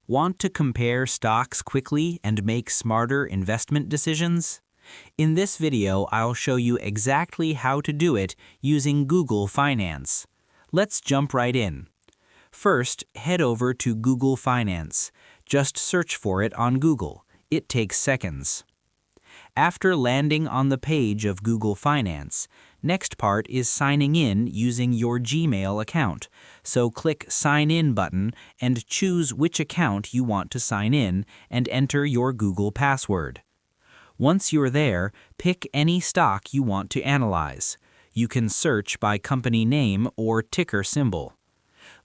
Want to compare stocks quickly and make smarter investment decisions? In this video, I'll show you exactly how to do it using Google Finance. Let's jump right in. First, head over to Google Finance. Just search for it on Google. It takes seconds. After landing on the page of Google Finance, next part is signing in using your Gmail account. So click Sign In button and choose which account you want to sign in and enter your Google password. Once you're there, pick any stock you want to analyze. You can search by company name or ticker symbol.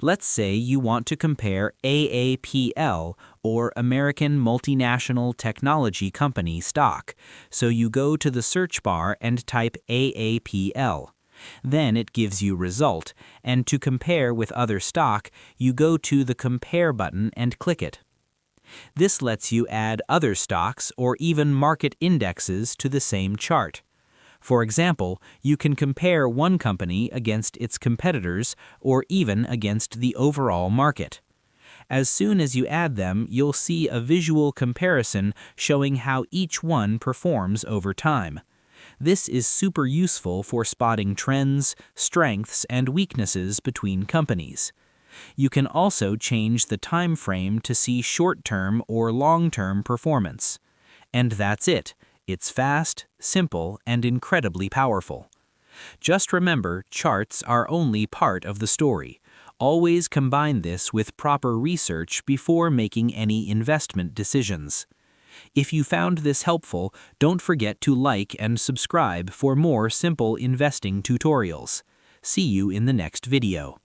Let's say you want to compare AAPL, or American Multinational Technology Company stock, so you go to the search bar and type AAPL. Then it gives you result, and to compare with other stock, you go to the Compare button and click it. This lets you add other stocks or even market indexes to the same chart. For example, you can compare one company against its competitors or even against the overall market. As soon as you add them, you'll see a visual comparison showing how each one performs over time. This is super useful for spotting trends, strengths, and weaknesses between companies. You can also change the time frame to see short-term or long-term performance. And that's it. It's fast, simple, and incredibly powerful. Just remember, charts are only part of the story. Always combine this with proper research before making any investment decisions. If you found this helpful, don't forget to like and subscribe for more simple investing tutorials. See you in the next video.